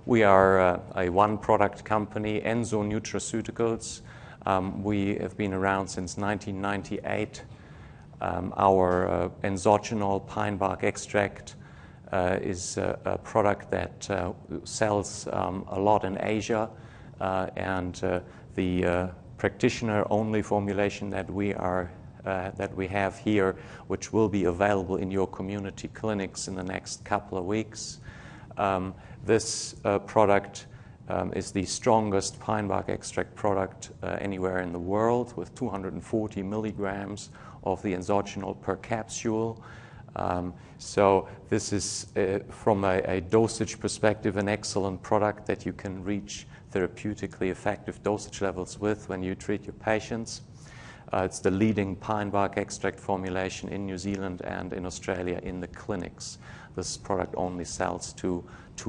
We are a one-product company, Enzo Nutraceuticals. We have been around since 1998. Our enzogenol pine bark extract is a product that sells a lot in Asia, and the practitioner-only formulation that we have here, which will be available in your community clinics in the next couple of weeks. This product is the strongest pine bark extract product anywhere in the world, with 240 milligrams of the enzogenol per capsule. So this is, from a dosage perspective, an excellent product that you can reach therapeutically effective dosage levels with when you treat your patients. It's the leading pine bark extract formulation in New Zealand and in Australia in the clinics. This product only sells to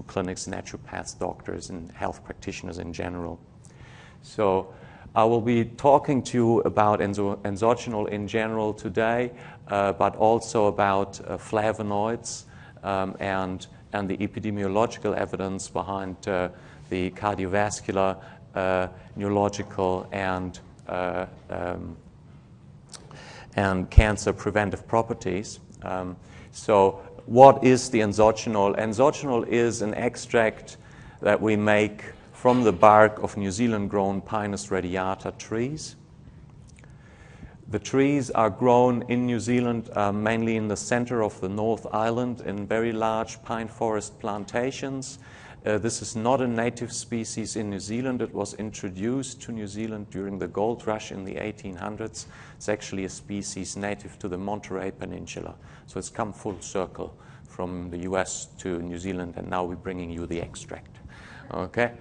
clinics, naturopaths, doctors, and health practitioners in general. So I will be talking to you about enzogenol in general today, but also about flavonoids and the epidemiological evidence behind the cardiovascular, neurological, and cancer preventive properties. So what is the enzogenol? Enzogenol is an extract that we make from the bark of New Zealand-grown Pinus radiata trees. The trees are grown in New Zealand, mainly in the center of the North Island, in very large pine forest plantations. This is not a native species in New Zealand. It was introduced to New Zealand during the gold rush in the 1800s. It's actually a species native to the Monterey Peninsula. So it's come full circle from the US to New Zealand, and now we're bringing you the extract. Okay?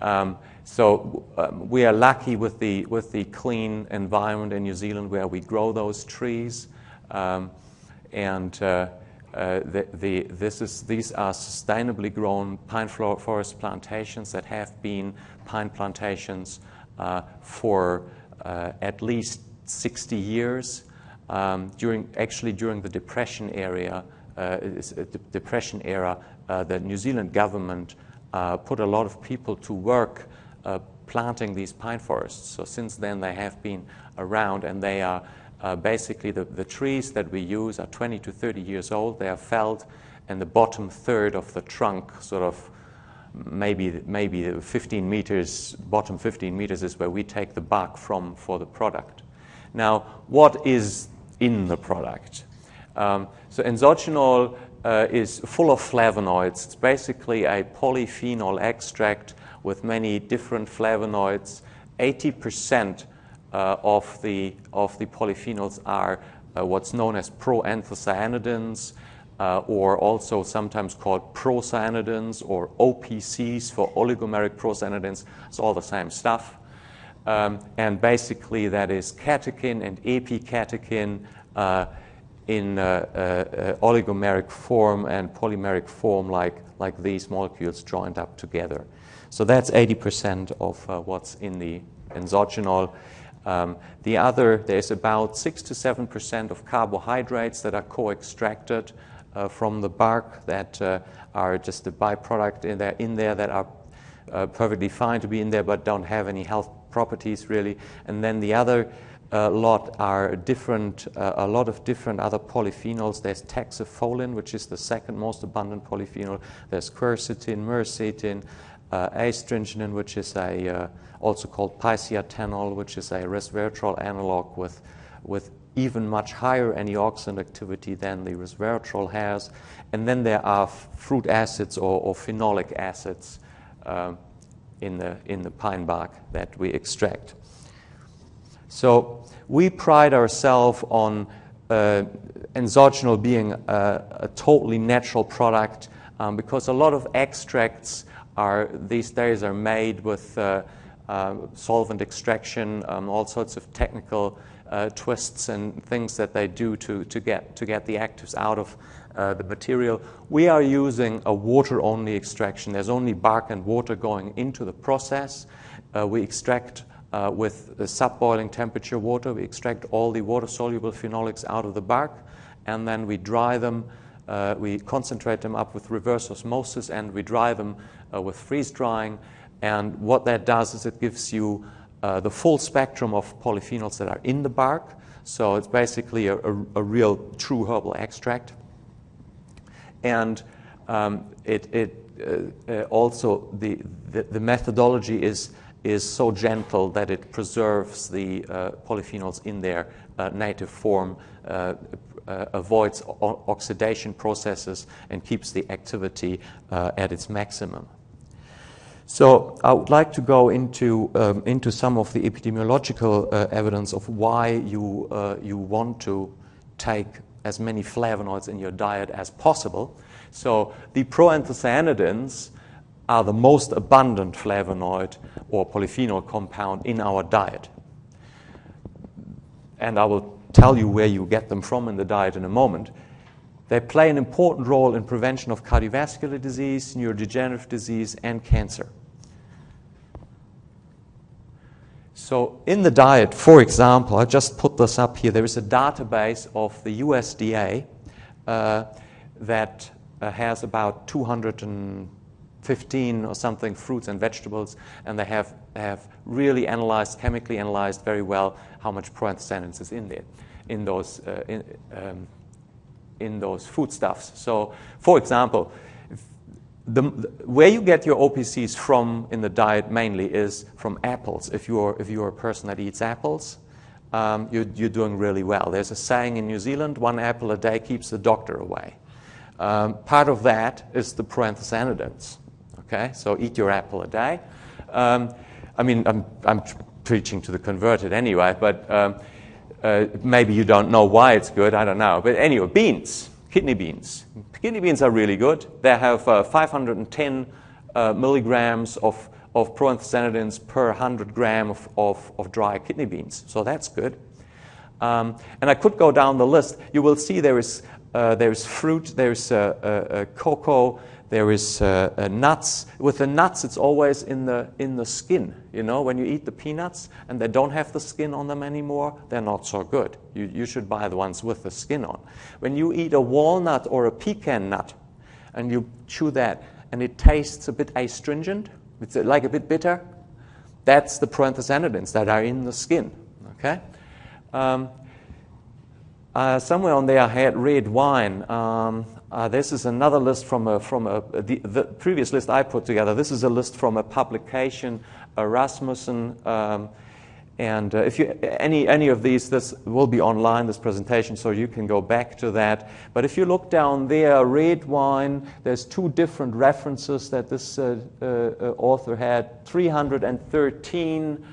We are lucky with the clean environment in New Zealand where we grow those trees, these are sustainably grown pine forest plantations that have been pine plantations for at least 60 years. During the Depression era, the New Zealand government put a lot of people to work planting these pine forests. So since then they have been around, and they are basically the trees that we use are 20 to 30 years old. They are felled, and the bottom third of the trunk, sort of maybe 15 meters, bottom 15 meters is where we take the bark from for the product. Now, what is in the product? So enzogenol is full of flavonoids. It's basically a polyphenol extract with many different flavonoids. 80% of the polyphenols are what's known as proanthocyanidins, or also sometimes called procyanidins, or OPCs for oligomeric procyanidins. It's all the same stuff. And basically that is catechin and epicatechin in oligomeric form and polymeric form, like these molecules joined up together. So that's 80% of what's in the enzogenol. There's about 6 to 7% of carbohydrates that are co-extracted from the bark that are just a byproduct in there that are perfectly fine to be in there but don't have any health properties really. And then the other lot are a lot of different other polyphenols. There's taxipholin, which is the second most abundant polyphenol. There's quercetin, myrcetin, astringinin, which is also called pisiatenol, which is a resveratrol analog with even much higher antioxidant activity than the resveratrol has. And then there are fruit acids or phenolic acids in the pine bark that we extract. So we pride ourselves on enzogenol being a totally natural product, because a lot of extracts these days are made with solvent extraction, all sorts of technical twists and things that they do to get the actives out of the material. We are using a water-only extraction. There's only bark and water going into the process. We extract with the sub-boiling temperature water. We extract all the water-soluble phenolics out of the bark, and then we dry them We concentrate them up with reverse osmosis, and we dry them with freeze drying. And what that does is it gives you the full spectrum of polyphenols that are in the bark. So it's basically a real true herbal extract. And also the methodology is so gentle that it preserves the polyphenols in their native form, avoids oxidation processes, and keeps the activity at its maximum. So I would like to go into some of the epidemiological evidence of why you want to take as many flavonoids in your diet as possible. So the proanthocyanidins are the most abundant flavonoid or polyphenol compound in our diet. And I will tell you where you get them from in the diet in a moment. They play an important role in prevention of cardiovascular disease, neurodegenerative disease, and cancer. So in the diet, for example, I just put this up here, there is a database of the USDA that has about 215 or something fruits and vegetables, and they have really analyzed, chemically analyzed very well how much proanthocyanins is in there, in those foodstuffs. So, for example, where you get your OPCs from in the diet mainly is from apples. If you're a person that eats apples, you're doing really well. There's a saying in New Zealand, 1 apple a day keeps the doctor away. Part of that is the proanthocyanidins. Okay, so eat your apple a day. I mean, I'm preaching to the converted anyway, but maybe you don't know why it's good. I don't know. But anyway, beans. Kidney beans. Kidney beans are really good. They have 510 milligrams of proanthocyanidins per 100 gram of dry kidney beans. So that's good. And I could go down the list. You will see there is fruit, there is cocoa, there is nuts. With the nuts, it's always in the skin. You know, when you eat the peanuts and they don't have the skin on them anymore, they're not so good. You should buy the ones with the skin on. When you eat a walnut or a pecan nut and you chew that and it tastes a bit astringent, it's like a bit bitter, that's the proanthocyanidins that are in the skin. Okay. Somewhere on there I had red wine. This is another list from the previous list I put together. This is a list from a publication, Rasmussen, and if you any of these, this will be online, this presentation, so you can go back to that. But if you look down there, red wine, there's 2 different references that this author had, 313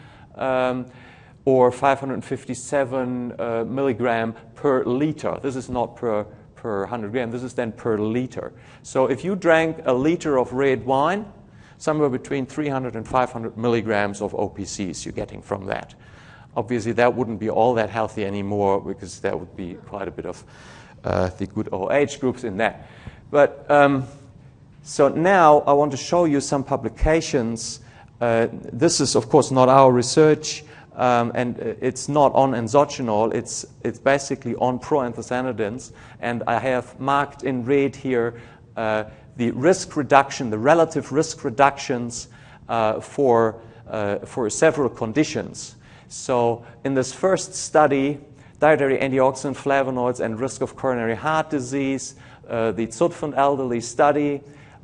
or 557 milligram per liter. This is not per 100 grams. This is then per liter. So if you drank a liter of red wine, somewhere between 300 and 500 milligrams of OPCs you're getting from that. Obviously, that wouldn't be all that healthy anymore because there would be quite a bit of the good old age groups in that. But so now I want to show you some publications. This is, of course, not our research. And it's not on enzogenol, it's basically on proanthocyanidins. And I have marked in red here the risk reduction, the relative risk reductions for several conditions. So in this first study, dietary antioxidant flavonoids and risk of coronary heart disease, the Zutphen elderly study,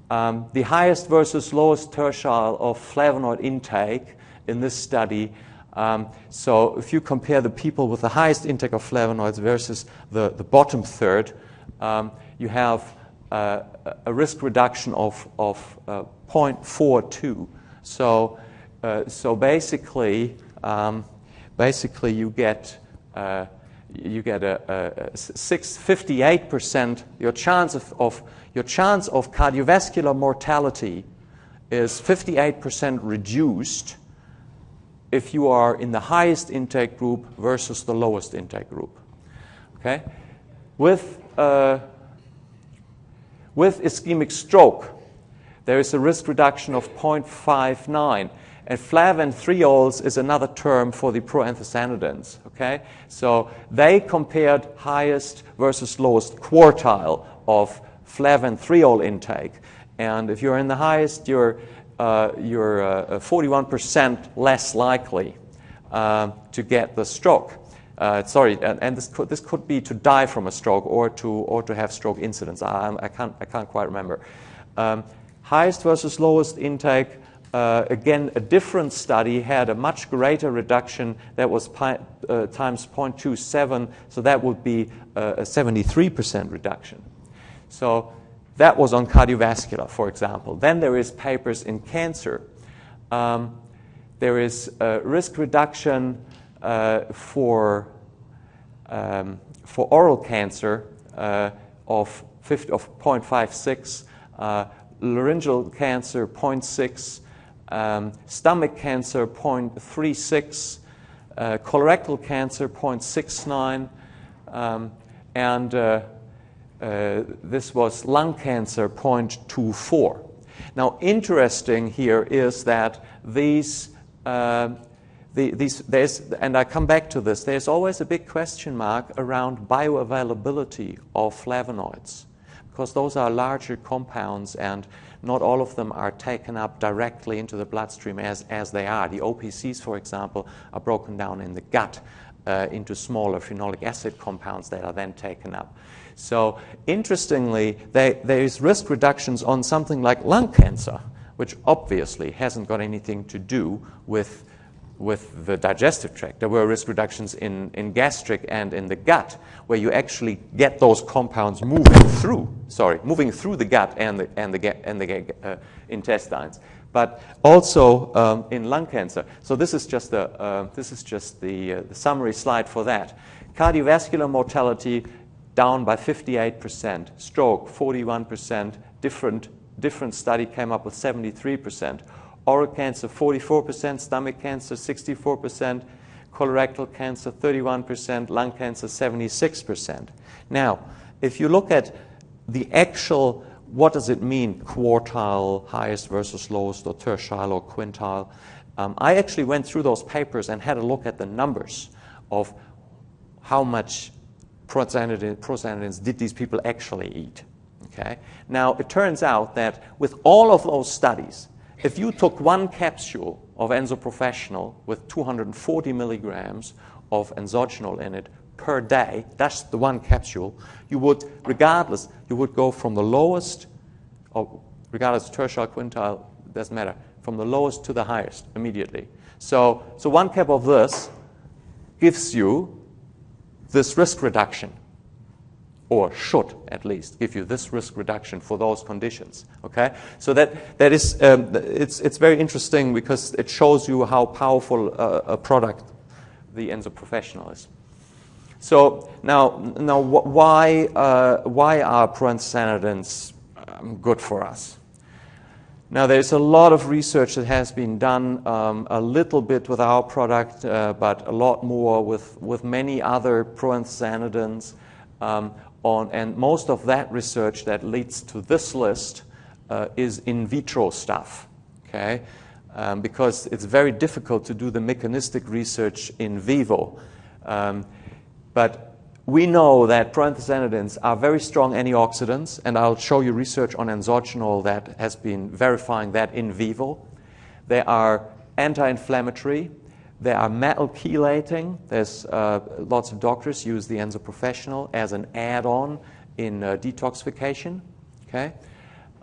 the highest versus lowest tertile of flavonoid intake in this study. So if you compare the people with the highest intake of flavonoids versus the bottom third, you have a risk reduction of 0.42. So basically you get a 58%. Your chance of cardiovascular mortality is 58% reduced if you are in the highest intake group versus the lowest intake group. Okay? With ischemic stroke, there is a risk reduction of 0.59. And flavanthiols is another term for the proanthocyanidins. Okay? So they compared highest versus lowest quartile of flavin-threol intake. And if you're in the highest, you're 41% less likely to get the stroke. And this could be to die from a stroke or to have stroke incidents. I can't quite remember. Highest versus lowest intake. Again, a different study had a much greater reduction. That was times 0.27, so that would be a 73% reduction. So that was on cardiovascular, for example. Then there is papers in cancer. There is risk reduction for oral cancer of 0.56, laryngeal cancer 0.6, stomach cancer 0.36, colorectal cancer 0.69, and this was lung cancer 0.24. Now, interesting here is that these, and I come back to this, there's always a big question mark around bioavailability of flavonoids, because those are larger compounds and not all of them are taken up directly into the bloodstream as they are. The OPCs, for example, are broken down in the gut into smaller phenolic acid compounds that are then taken up. So interestingly, there is risk reductions on something like lung cancer, which obviously hasn't got anything to do with the digestive tract. There were risk reductions in gastric and in the gut, where you actually get those compounds moving through the gut and the intestines, but also in lung cancer. So this is just the summary slide for that. Cardiovascular mortality down by 58%, stroke 41%, different study came up with 73%. Oral cancer, 44%, stomach cancer, 64%, colorectal cancer, 31%, lung cancer, 76%. Now, if you look at the actual, what does it mean, quartile, highest versus lowest, or tertile or quintile? I actually went through those papers and had a look at the numbers of how much prostaglandins did these people actually eat. Okay? Now, it turns out that with all of those studies, if you took one capsule of Enzo Professional with 240 milligrams of enzogenol in it per day, that's the one capsule, you would go from the lowest, or regardless of tertile, quintile, doesn't matter, from the lowest to the highest immediately. So one cap of this gives you this risk reduction, or should at least give you this risk reduction for those conditions. Okay, so that is it's very interesting because it shows you how powerful a product the Enzo Professional is. So now why are prostaglandins good for us? Now, there's a lot of research that has been done, a little bit with our product, but a lot more with many other prostaglandins. And most of that research that leads to this list is in vitro stuff, okay? Because it's very difficult to do the mechanistic research in vivo. But we know that prostaglandins are very strong antioxidants, and I'll show you research on enzogenol that has been verifying that in vivo. They are anti-inflammatory. They are metal chelating. There's lots of doctors use the Enzo Professional as an add-on in detoxification. Okay,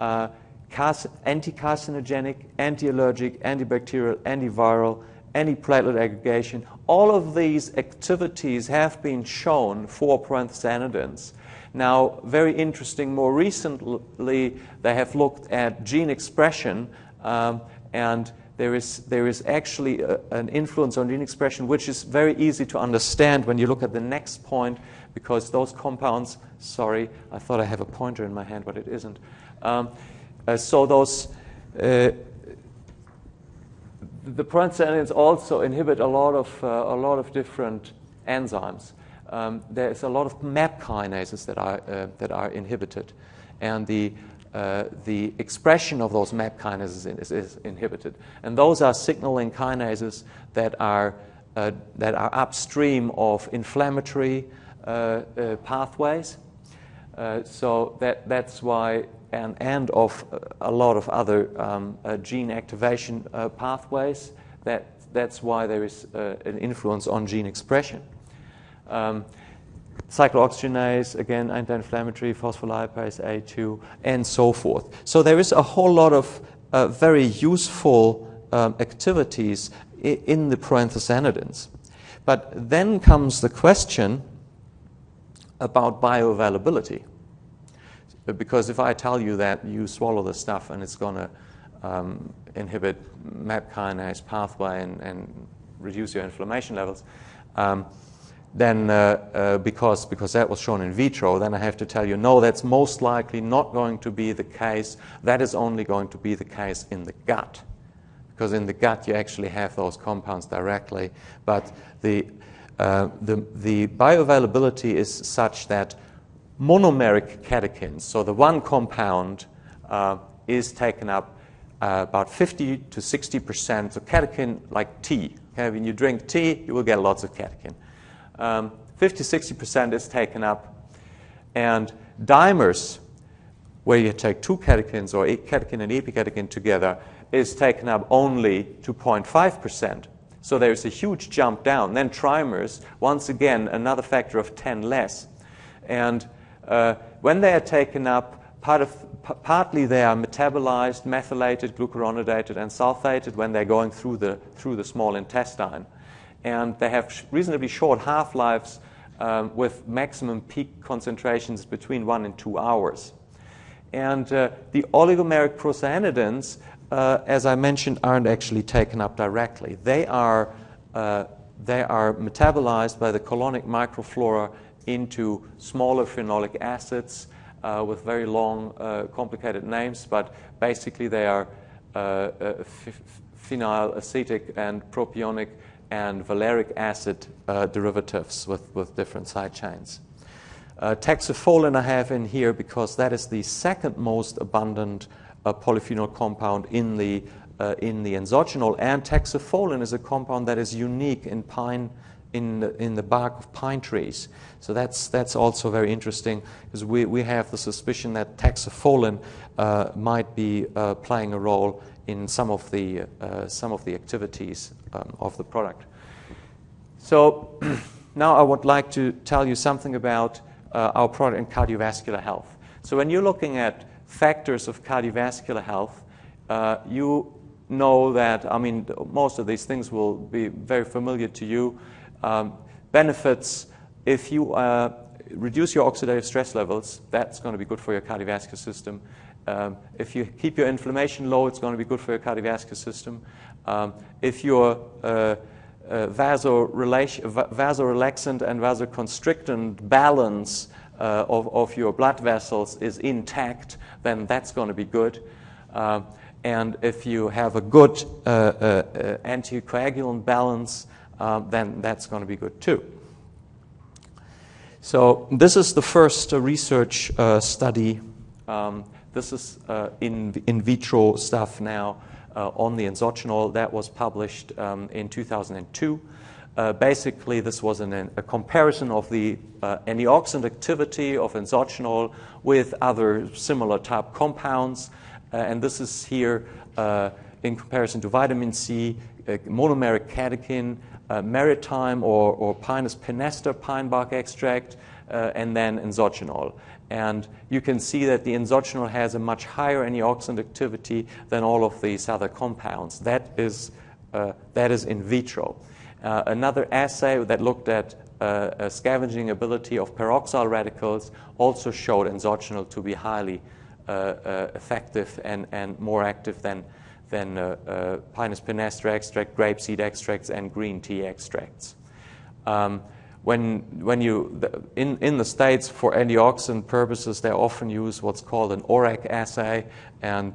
anti-carcinogenic, anti-allergic, antibacterial, antiviral, antiplatelet aggregation. All of these activities have been shown for prostaglandins. Now, very interesting, more recently, they have looked at gene expression, and there is actually an influence on gene expression, which is very easy to understand when you look at the next point, because those compounds, sorry, I thought I have a pointer in my hand, but it isn't. So those, the prostaglandins also inhibit a lot of different enzymes. There's a lot of MAP kinases that are inhibited, and the expression of those MAP kinases is inhibited, and those are signaling kinases that are upstream of inflammatory pathways. So that's why, and of a lot of other gene activation pathways, that's why there is an influence on gene expression. Cyclooxygenase, again, anti-inflammatory, phospholipase A2, and so forth. So there is a whole lot of very useful activities in the proanthocyanidins. But then comes the question about bioavailability. Because if I tell you that you swallow the stuff and it's going to inhibit MAP kinase pathway and reduce your inflammation levels, then because that was shown in vitro, then I have to tell you, no, that's most likely not going to be the case. That is only going to be the case in the gut. Because in the gut you actually have those compounds directly. But the bioavailability is such that monomeric catechins, so the one compound, is taken up about 50 to 60%. So catechin, like tea. Okay? When you drink tea, you will get lots of catechin. 50-60% is taken up, and dimers, where you take two catechins or catechin and epicatechin together, is taken up only to 0.5%. So there's a huge jump down. Then trimers, once again, another factor of 10 less. And when they are taken up, partly they are metabolized, methylated, glucuronidated, and sulfated when they're going through the small intestine. And they have reasonably short half-lives with maximum peak concentrations between 1 and 2 hours. And the oligomeric procyanidins, as I mentioned, aren't actually taken up directly. They are metabolized by the colonic microflora into smaller phenolic acids with very long, complicated names, but basically they are phenyl acetic and propionic and valeric acid derivatives with different side chains. Taxofolin I have in here because that is the second most abundant polyphenol compound in the enzogenol, and taxofolin is a compound that is unique in pine, in the bark of pine trees. So that's also very interesting, because we have the suspicion that taxofolin might be playing a role in some of the activities of the product. So now I would like to tell you something about our product in cardiovascular health. So when you're looking at factors of cardiovascular health, you know that, I mean, most of these things will be very familiar to you. Benefits, if you reduce your oxidative stress levels, that's going to be good for your cardiovascular system. If you keep your inflammation low, it's going to be good for your cardiovascular system. If your vasorelaxant and vasoconstrictant balance of your blood vessels is intact, then that's going to be good. And if you have a good anticoagulant balance, then that's going to be good too. So this is the first research study. This is in vitro stuff now on the enzogenol that was published in 2002. Basically, this was a comparison of the antioxidant activity of enzogenol with other similar type compounds. And this is here in comparison to vitamin C, monomeric catechin, maritime or Pinus penester pine bark extract, and then enzogenol. And you can see that the enzogenol has a much higher antioxidant activity than all of these other compounds. That is in vitro. Another assay that looked at scavenging ability of peroxyl radicals also showed enzogenol to be highly effective and more active than Pinus penester extract, grapeseed extracts, and green tea extracts. When you in the States for antioxidant purposes, they often use what's called an ORAC assay, and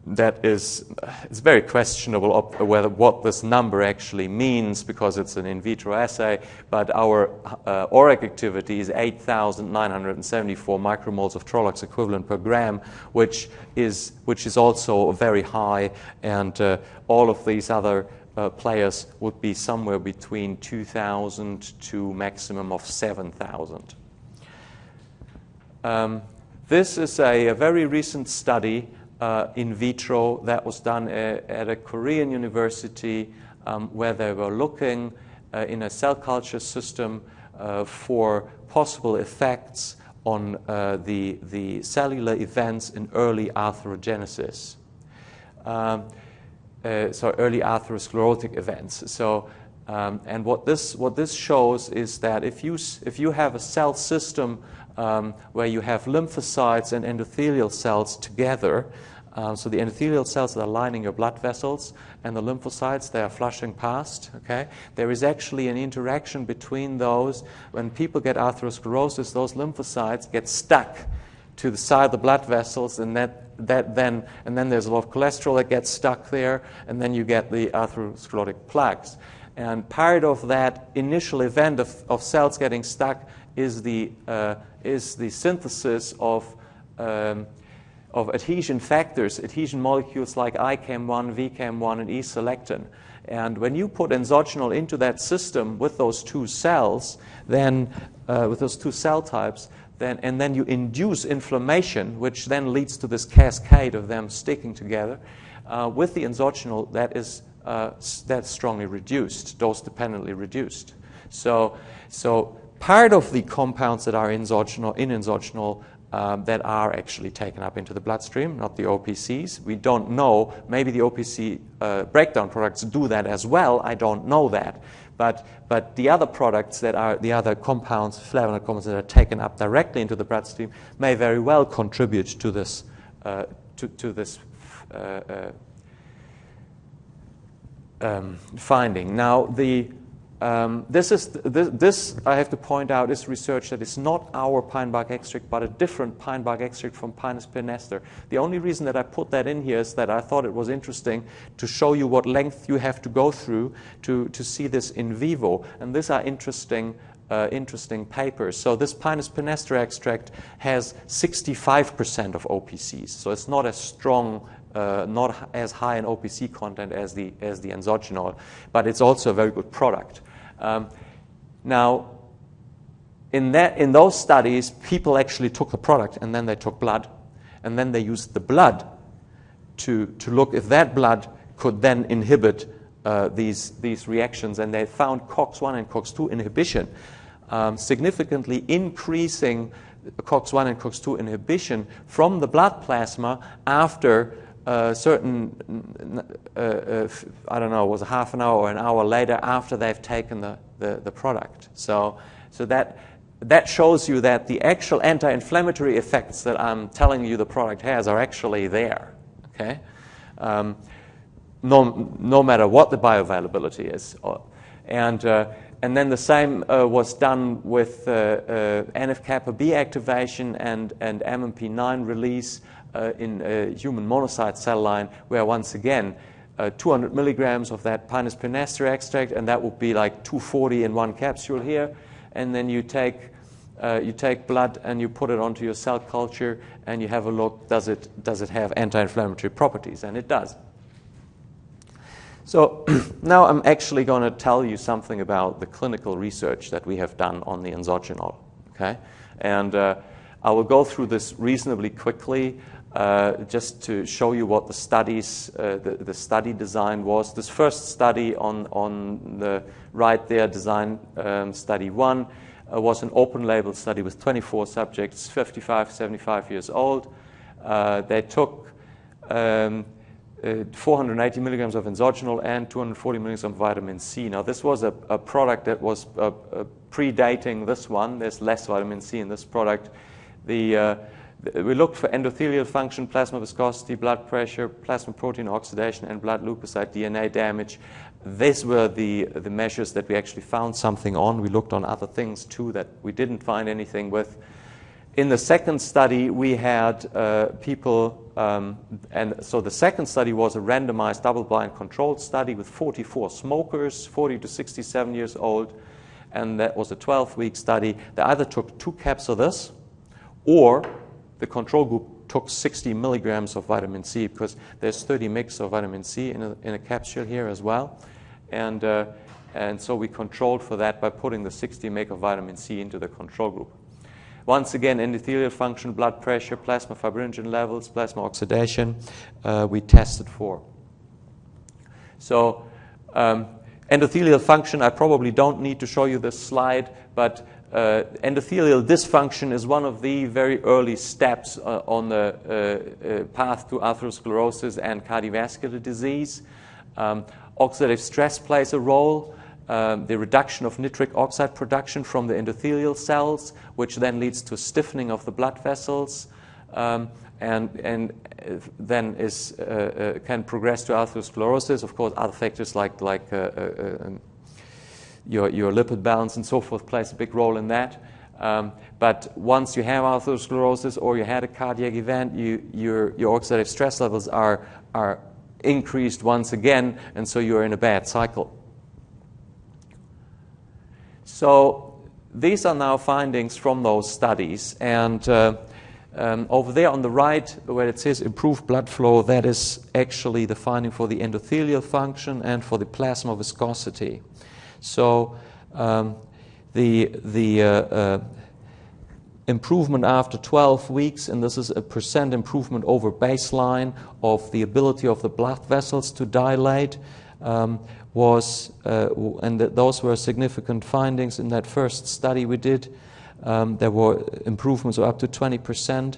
that is it's very questionable whether what this number actually means, because it's an in vitro assay. But our ORAC activity is 8,974 micromoles of Trolox equivalent per gram, which is also very high, and all of these other players would be somewhere between 2,000 to maximum of 7,000. This is a very recent study in vitro that was done at a Korean university where they were looking in a cell culture system for possible effects on the cellular events in early arthrogenesis. So early atherosclerotic events. So, and what this shows is that if you have a cell system where you have lymphocytes and endothelial cells together, so the endothelial cells that are lining your blood vessels and the lymphocytes, they are flushing past, okay? There is actually an interaction between those. When people get atherosclerosis, those lymphocytes get stuck to the side of the blood vessels, and then there's a lot of cholesterol that gets stuck there, and then you get the atherosclerotic plaques. And part of that initial event of cells getting stuck is the synthesis of adhesion factors, adhesion molecules like ICAM1, VCAM1, and E-selectin. And when you put enzogenol into that system with those two cells, then with those two cell types, then you induce inflammation, which then leads to this cascade of them sticking together. With the enzogenol, that's strongly reduced, dose-dependently reduced. So part of the compounds that are in enzogenol that are actually taken up into the bloodstream, not the OPCs. We don't know. Maybe the OPC breakdown products do that as well. I don't know that. But the other products that are the other compounds, flavonoid compounds that are taken up directly into the bloodstream, may very well contribute to this finding. Now, this I have to point out is research that is not our pine bark extract, but a different pine bark extract from Pinus penester. The only reason that I put that in here is that I thought it was interesting to show you what length you have to go through to see this in vivo. And these are interesting papers. So this Pinus penester extract has 65% of OPCs, so it's not as strong. Not as high in OPC content as the enzogenol, but it's also a very good product. Now, in those studies, people actually took the product and then they took blood, and then they used the blood to look if that blood could then inhibit these reactions, and they found COX-1 and COX-2 inhibition, significantly increasing COX-1 and COX-2 inhibition from the blood plasma after certain, I don't know, was a half an hour or an hour later after they've taken the product. So that shows you that the actual anti-inflammatory effects that I'm telling you the product has are actually there. Okay, no matter what the bioavailability is, and then the same was done with NF-kappa B activation and MMP9 release in a human monocyte cell line, where once again 200 milligrams of that Pinus penester extract, and that would be like 240 in one capsule here, and then you take blood and you put it onto your cell culture and you have a look, does it have anti-inflammatory properties? And it does. So now I'm actually going to tell you something about the clinical research that we have done on the enzogenol. Okay, and I will go through this reasonably quickly. Just to show you what the studies, the study design was. This first study on the right there, design study 1, was an open-label study with 24 subjects, 55, 75 years old. They took 480 milligrams of enzogenol and 240 milligrams of vitamin C. Now, this was a product that was predating this one. There's less vitamin C in this product. We looked for endothelial function, plasma viscosity, blood pressure, plasma protein oxidation, and blood leukocyte DNA damage. These were the measures that we actually found something on. We looked on other things too that we didn't find anything with. In the second study, we had people, and so the second study was a randomized double-blind controlled study with 44 smokers, 40 to 67 years old, and that was a 12-week study. They either took 2 caps of this, or the control group took 60 milligrams of vitamin C, because there's 30 mg of vitamin C in a capsule here as well. And so we controlled for that by putting the 60 mg of vitamin C into the control group. Once again, endothelial function, blood pressure, plasma fibrinogen levels, plasma oxidation, we tested for. So endothelial function, I probably don't need to show you this slide, but endothelial dysfunction is one of the very early steps on the path to atherosclerosis and cardiovascular disease. Oxidative stress plays a role. The reduction of nitric oxide production from the endothelial cells, which then leads to stiffening of the blood vessels, and then can progress to atherosclerosis. Of course, other factors like your lipid balance and so forth plays a big role in that. But once you have atherosclerosis or you had a cardiac event, your oxidative stress levels are increased once again, and so you're in a bad cycle. So these are now findings from those studies, and over there on the right where it says improved blood flow, that is actually the finding for the endothelial function and for the plasma viscosity. So the improvement after 12 weeks, and this is a % improvement over baseline of the ability of the blood vessels to dilate, those were significant findings in that first study we did. There were improvements of up to 20%.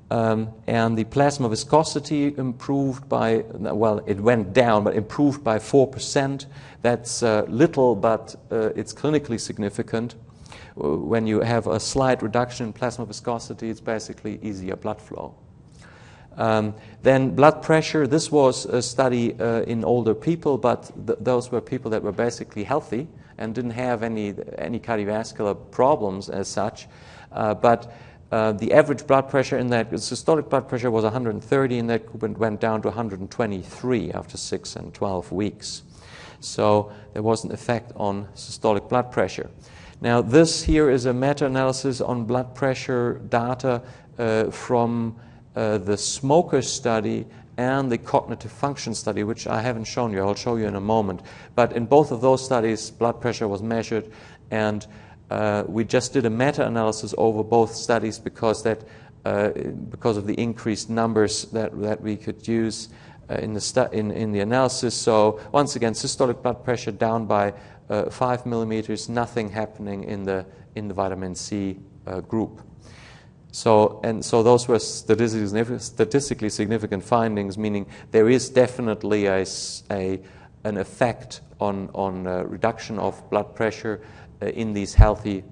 And the plasma viscosity improved by, well, it went down, but improved by 4%. That's little, but it's clinically significant. When you have a slight reduction in plasma viscosity, it's basically easier blood flow. Then blood pressure, this was a study in older people, but those were people that were basically healthy and didn't have any cardiovascular problems as such. But the average blood pressure in that, systolic blood pressure was 130 in that group and went down to 123 after 6 and 12 weeks. So there was an effect on systolic blood pressure. Now this here is a meta-analysis on blood pressure data from the smoker study and the cognitive function study, which I haven't shown you. I'll show you in a moment. But in both of those studies, blood pressure was measured, and we just did a meta-analysis over both studies because of the increased numbers that we could use in the analysis. So once again, systolic blood pressure down by 5 millimeters, nothing happening in the vitamin C group. So those were statistically significant findings, meaning there is definitely an effect on reduction of blood pressure in this healthy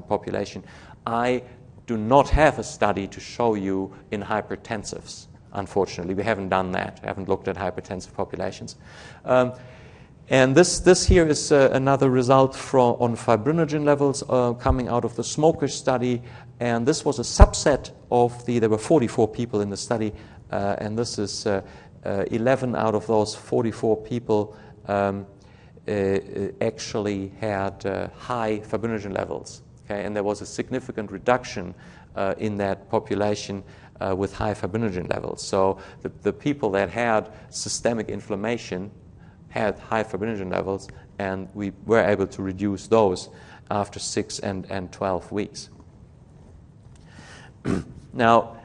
population. I do not have a study to show you in hypertensives. Unfortunately, we haven't done that. We haven't looked at hypertensive populations. And this here is another result on fibrinogen levels coming out of the smoker study. And this was a subset of there were 44 people in the study, and this is 11 out of those 44 people actually had high fibrinogen levels. Okay? And there was a significant reduction in that population with high fibrinogen levels. So the people that had systemic inflammation had high fibrinogen levels, and we were able to reduce those after 6 and 12 weeks. Now,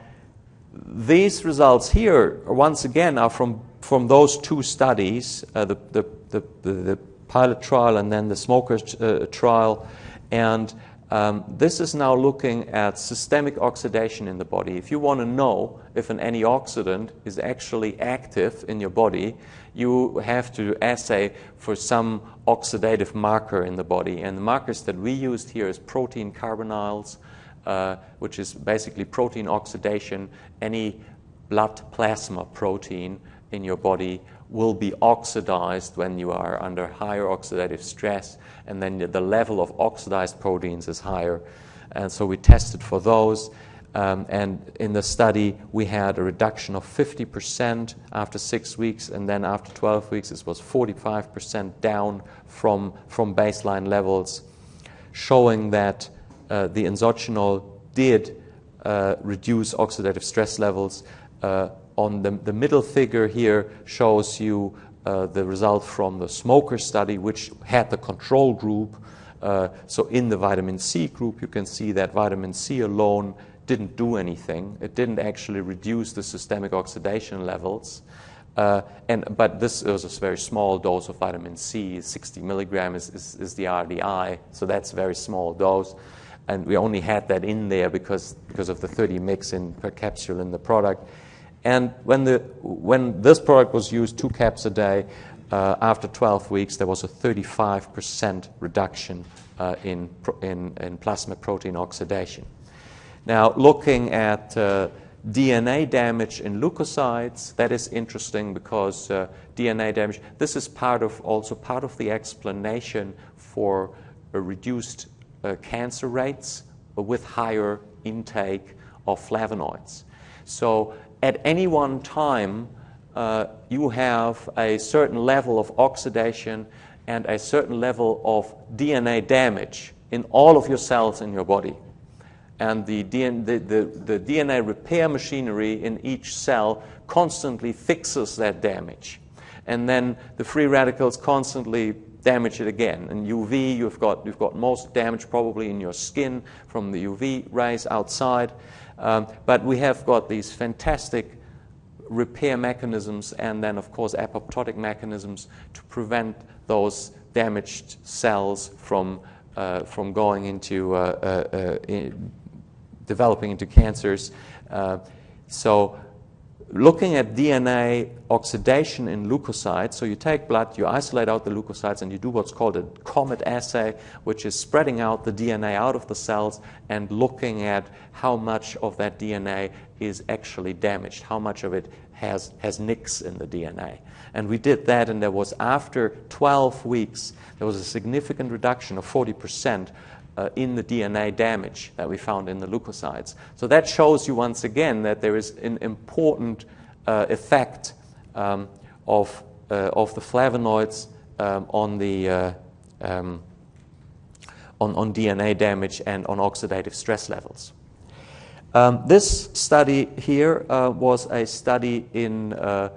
these results here, once again, are from those two studies, the pilot trial and then the smoker trial. And this is now looking at systemic oxidation in the body. If you want to know if an antioxidant is actually active in your body, you have to assay for some oxidative marker in the body. And the markers that we used here is protein carbonyls, which is basically protein oxidation. Any blood plasma protein in your body will be oxidized when you are under higher oxidative stress, and then the level of oxidized proteins is higher. And so we tested for those, and in the study we had a reduction of 50% after 6 weeks, and then after 12 weeks it was 45% down from baseline levels, showing that the enzogenol did reduce oxidative stress levels. On the middle figure here shows you the result from the smoker study, which had the control group, So in the vitamin C group, you can see that vitamin C alone didn't do anything. It didn't actually reduce the systemic oxidation levels. But this was a very small dose of vitamin C. 60 milligrams is the RDI, so that's a very small dose. And we only had that in there because of the 30 mg in per capsule in the product. And when this product was used 2 caps a day, after 12 weeks, there was a 35% reduction in plasma protein oxidation. Now, looking at DNA damage in leukocytes, that is interesting because DNA damage, this is also part of the explanation for a reduced cancer rates with higher intake of flavonoids. So at any one time, you have a certain level of oxidation and a certain level of DNA damage in all of your cells in your body. And the DNA repair machinery in each cell constantly fixes that damage. And then the free radicals constantly damage it again. In UV, you've got most damage probably in your skin from the UV rays outside. But we have got these fantastic repair mechanisms and then, of course, apoptotic mechanisms to prevent those damaged cells from going into developing into cancers. So looking at DNA oxidation in leukocytes, so you take blood, you isolate out the leukocytes, and you do what's called a COMET assay, which is spreading out the DNA out of the cells and looking at how much of that DNA is actually damaged, how much of it has nicks in the DNA. And we did that, and there was, after 12 weeks, there was a significant reduction of 40% in the DNA damage that we found in the leukocytes. So that shows you once again that there is an important effect of the flavonoids on DNA damage and on oxidative stress levels. This study here was a study in a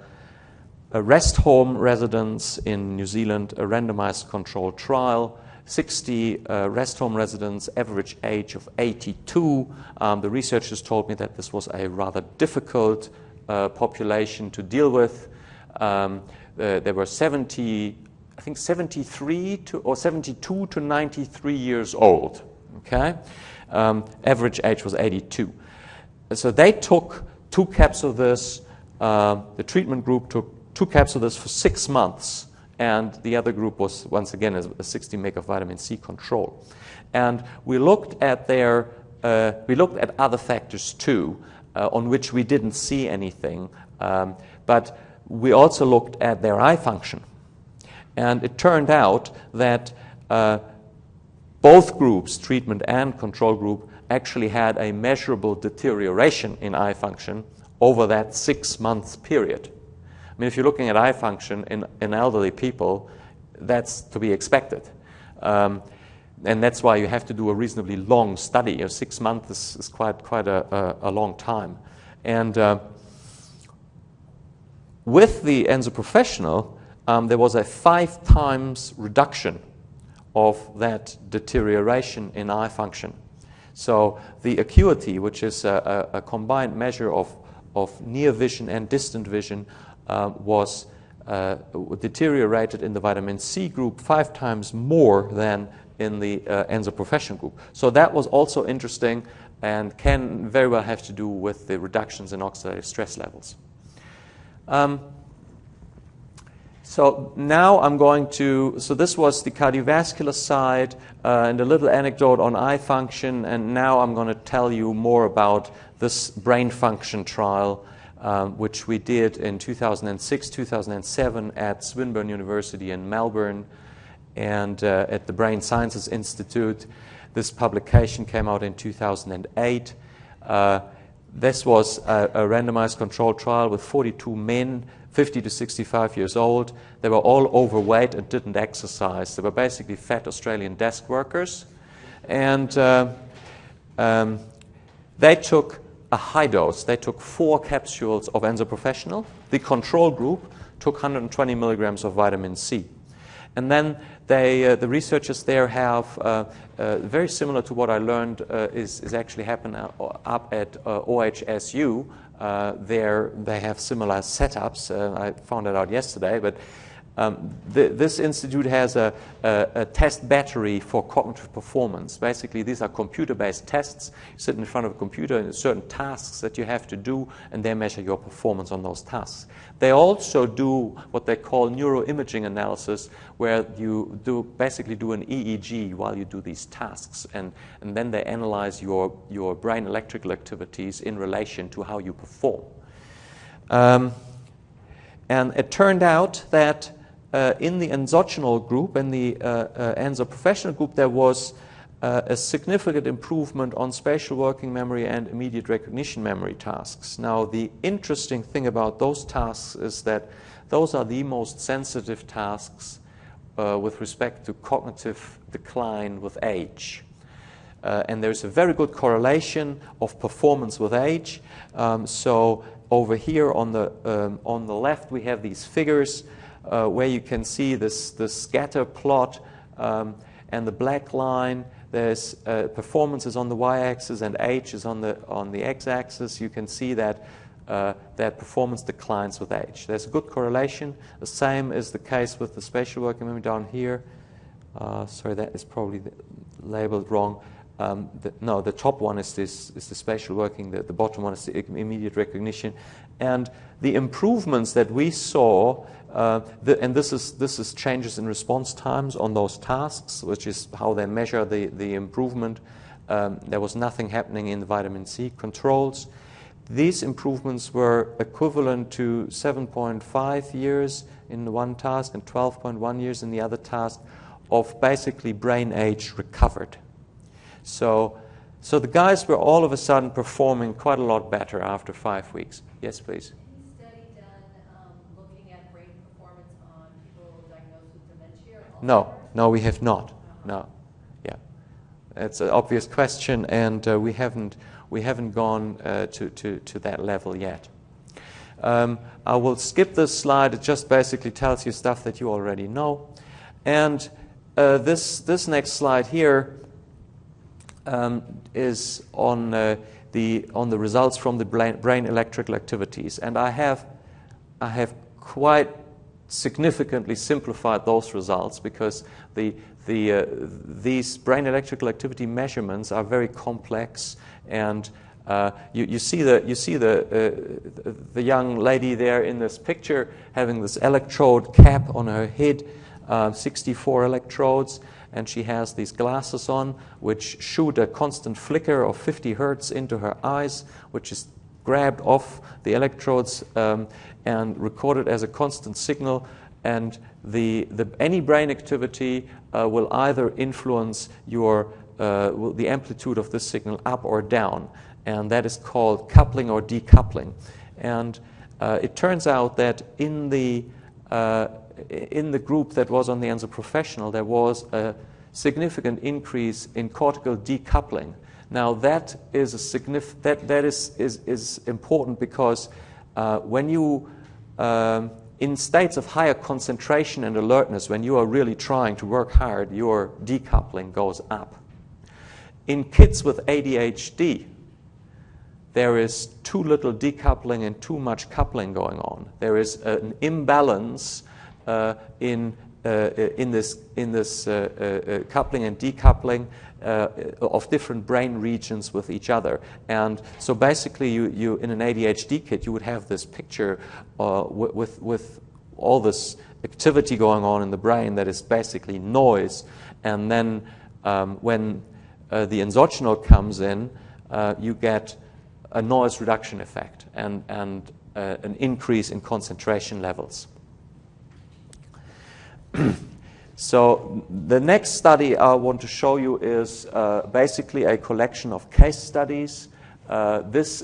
rest home residents in New Zealand, a randomized controlled trial. 60 rest home residents, average age of 82. The researchers told me that this was a rather difficult population to deal with. There were 73 or 72 to 93 years old. Okay, average age was 82. So they took 2 caps of this. The treatment group took 2 caps of this for 6 months. And the other group was, once again, a 60 mg of vitamin C control. And we looked at other factors too, on which we didn't see anything. But we also looked at their eye function. And it turned out that both groups, treatment and control group, actually had a measurable deterioration in eye function over that 6-month period. I mean, if you're looking at eye function in elderly people, that's to be expected. And that's why you have to do a reasonably long study. 6 months is quite a long time. And with the Enzo Professional, there was a 5 times reduction of that deterioration in eye function. So the acuity, which is a combined measure of near vision and distant vision, was deteriorated in the vitamin C group 5 times more than in the Enzo Professional group. So that was also interesting and can very well have to do with the reductions in oxidative stress levels. So now I'm going to, so this was the cardiovascular side and a little anecdote on eye function, and now I'm going to tell you more about this brain function trial, which we did in 2006, 2007 at Swinburne University in Melbourne and at the Brain Sciences Institute. This publication came out in 2008. This was a randomized controlled trial with 42 men, 50 to 65 years old. They were all overweight and didn't exercise. They were basically fat Australian desk workers. And they took a high dose. They took 4 capsules of Enzo Professional. The control group took 120 milligrams of vitamin C. And then the researchers there have, very similar to what I learned is actually happening up at OHSU. There they have similar setups. I found it out yesterday, but this institute has a test battery for cognitive performance. Basically, these are computer-based tests. You sit in front of a computer and certain tasks that you have to do, and they measure your performance on those tasks. They also do what they call neuroimaging analysis, where you basically do an EEG while you do these tasks, and then they analyze your brain electrical activities in relation to how you perform. And it turned out that in the enzogenal group and the Enzo professional group, there was a significant improvement on spatial working memory and immediate recognition memory tasks. Now, the interesting thing about those tasks is that those are the most sensitive tasks with respect to cognitive decline with age. And there's a very good correlation of performance with age. So over here on the left, we have these figures where you can see this scatter plot, and the black line. There's performance is on the y-axis and age is on the x-axis. You can see that that performance declines with age. There's a good correlation. The same is the case with the spatial working memory down here. Sorry, that is probably labeled wrong. No, the top one is the spatial working. The bottom one is the immediate recognition. And the improvements that we saw, and this is changes in response times on those tasks, which is how they measure the improvement. There was nothing happening in the vitamin C controls. These improvements were equivalent to 7.5 years in the one task and 12.1 years in the other task of basically brain age recovered. So the guys were all of a sudden performing quite a lot better after 5 weeks. Yes, please. Any study done looking at brain performance on people diagnosed with dementia? No, we have not. No, yeah, it's an obvious question, and we haven't gone to that level yet. I will skip this slide. It just basically tells you stuff that you already know, and this next slide here is on the results from the brain electrical activities, and I have quite significantly simplified those results because these brain electrical activity measurements are very complex, and you see the young lady there in this picture having this electrode cap on her head, 64 electrodes. And she has these glasses on which shoot a constant flicker of 50 hertz into her eyes, which is grabbed off the electrodes and recorded as a constant signal. And any brain activity will either influence the amplitude of this signal up or down, and that is called coupling or decoupling. And it turns out that in the group that was on the Enzo Professional, there was a significant increase in cortical decoupling. Now that is is important because when you in states of higher concentration and alertness, when you are really trying to work hard, your decoupling goes up. In kids with ADHD, there is too little decoupling and too much coupling going on. There is an imbalance in this coupling and decoupling of different brain regions with each other. And so basically you in an ADHD kid, you would have this picture with all this activity going on in the brain that is basically noise. And then when the enzogenol comes in, you get a noise reduction effect and an increase in concentration levels. So the next study I want to show you is basically a collection of case studies. This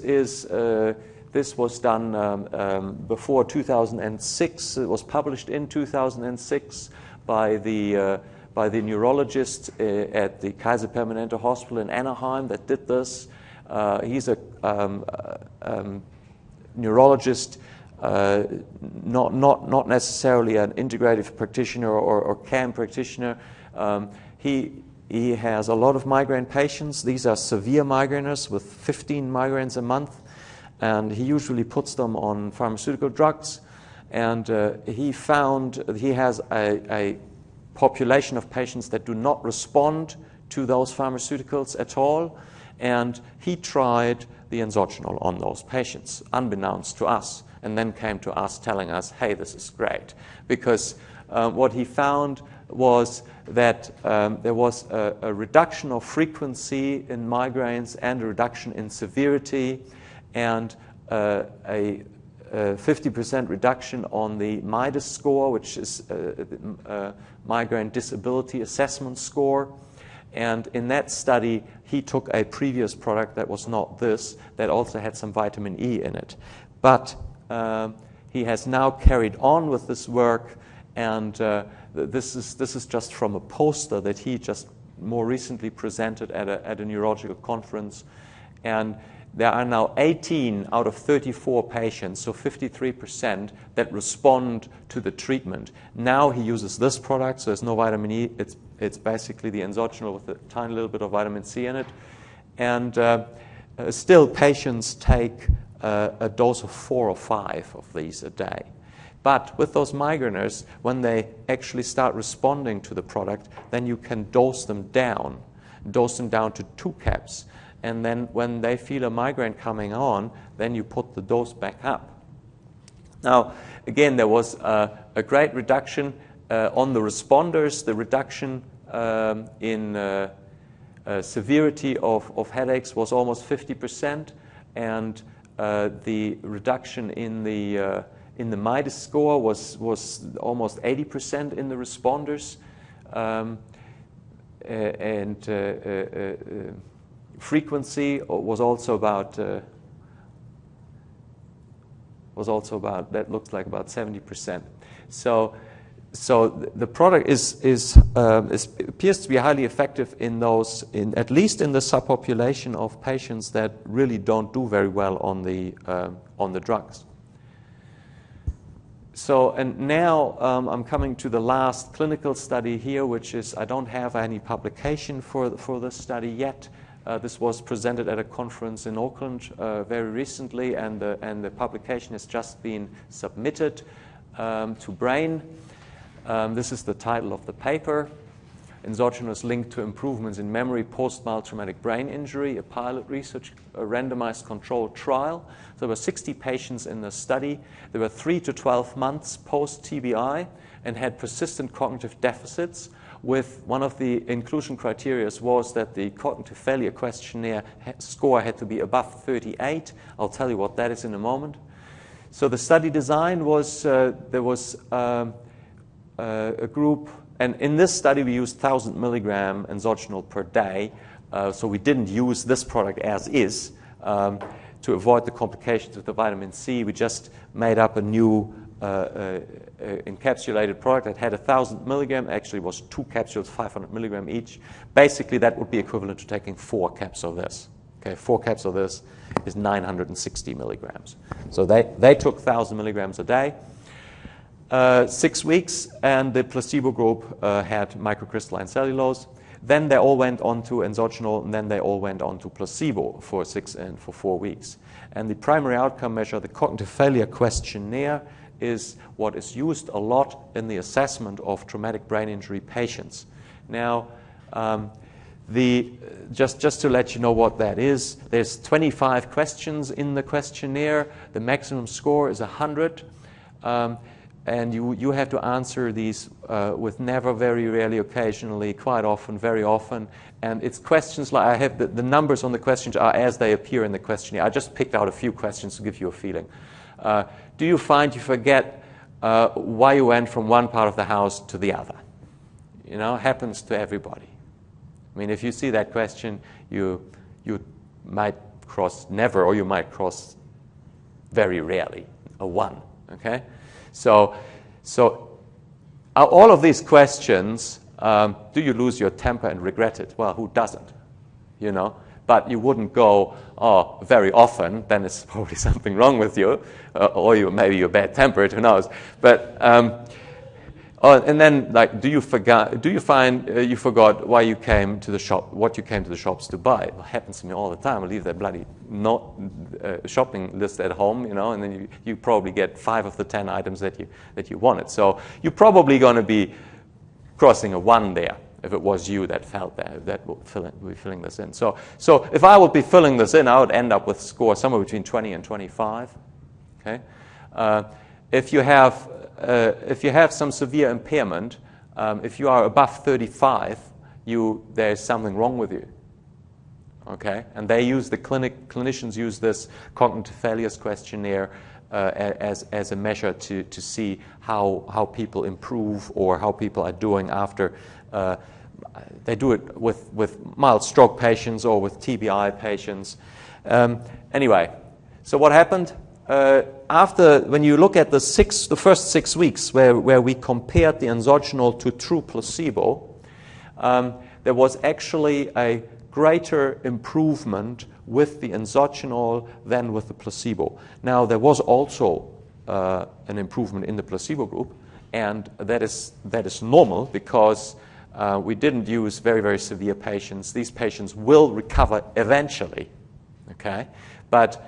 was done before 2006. It was published in 2006 by the neurologist at the Kaiser Permanente Hospital in Anaheim that did this. He's a neurologist not necessarily an integrative practitioner or CAM practitioner. He has a lot of migraine patients. These are severe migraineurs with 15 migraines a month, and he usually puts them on pharmaceutical drugs. And he found he has a population of patients that do not respond to those pharmaceuticals at all, and he tried the enzogenol on those patients, unbeknownst to us, and then came to us telling us, hey, this is great, because what he found was that there was a reduction of frequency in migraines and a reduction in severity, and a 50% reduction on the MIDAS score, which is Migraine Disability Assessment Score. And in that study, he took a previous product that was not this, that also had some vitamin E in it. But he has now carried on with this work, and this is just from a poster that he just more recently presented at a neurological conference. And there are now 18 out of 34 patients, so 53%, that respond to the treatment. Now he uses this product, so there's no vitamin E. It's basically the enzogenol with a tiny little bit of vitamin C in it. And still, patients take a dose of 4 or 5 of these a day. But with those migraineurs, when they actually start responding to the product, then you can dose them down to 2 caps. And then when they feel a migraine coming on, then you put the dose back up. Now, again, there was a great reduction on the responders. The reduction in severity of headaches was almost 50%, and the reduction in the MIDAS score was almost 80% in the responders, frequency was also about that looked like about 70%. So the product appears to be highly effective in those, at least in the subpopulation of patients that really don't do very well on the drugs. So, and now I'm coming to the last clinical study here, which is, I don't have any publication for this study yet. This was presented at a conference in Auckland very recently, and the publication has just been submitted to Brain. This is the title of the paper: Endogenous Linked to Improvements in Memory Post-Mild Traumatic Brain Injury, a pilot research, a randomized controlled trial. So there were 60 patients in the study. They were 3 to 12 months post-TBI and had persistent cognitive deficits, with one of the inclusion criteria was that the cognitive failure questionnaire score had to be above 38. I'll tell you what that is in a moment. So the study design was, there was a group, and in this study we used 1,000 milligram enzogenol per day, so we didn't use this product as is to avoid the complications with the vitamin C. We just made up a new encapsulated product that had 1,000 milligram, actually was 2 capsules, 500 milligram each. Basically, that would be equivalent to taking 4 caps of this. Okay, 4 caps of this is 960 milligrams. So they took 1,000 milligrams a day, 6 weeks, and the placebo group had microcrystalline cellulose. Then they all went on to enzogenol, and then they all went on to placebo for 6 and for 4 weeks. And the primary outcome measure, the cognitive failure questionnaire, is what is used a lot in the assessment of traumatic brain injury patients. Now, just to let you know what that is, there's 25 questions in the questionnaire. The maximum score is 100. And you have to answer these with never, very rarely, occasionally, quite often, very often. And it's questions like, I have the numbers on the questions are as they appear in the questionnaire. I just picked out a few questions to give you a feeling. Do you find you forget why you went from one part of the house to the other? You know, happens to everybody. I mean, if you see that question, you might cross never, or you might cross very rarely, a 1, okay? So all of these questions, do you lose your temper and regret it? Well, who doesn't? You know, but you wouldn't go, oh, very often, then it's probably something wrong with you, or maybe you're bad-tempered, who knows. But and then, like, do you find you forgot why you came to the shop, what you came to the shops to buy? It happens to me all the time. I leave that bloody shopping list at home, and then you probably get 5 of the 10 items that you wanted. So you're probably going to be crossing a 1 there if it was you that felt that would be filling this in. So if I would be filling this in, I would end up with a score somewhere between 20 and 25. Okay, if you have some severe impairment, if you are above 35, there's something wrong with you. Okay, and clinicians use this cognitive failures questionnaire as a measure to see how people improve or how people are doing after. They do it with mild stroke patients or with TBI patients. Anyway, so what happened? When you look at the first 6 weeks where we compared the enzogenol to true placebo, there was actually a greater improvement with the enzogenol than with the placebo. Now, there was also an improvement in the placebo group, and that is normal because we didn't use very, very severe patients. These patients will recover eventually, okay? But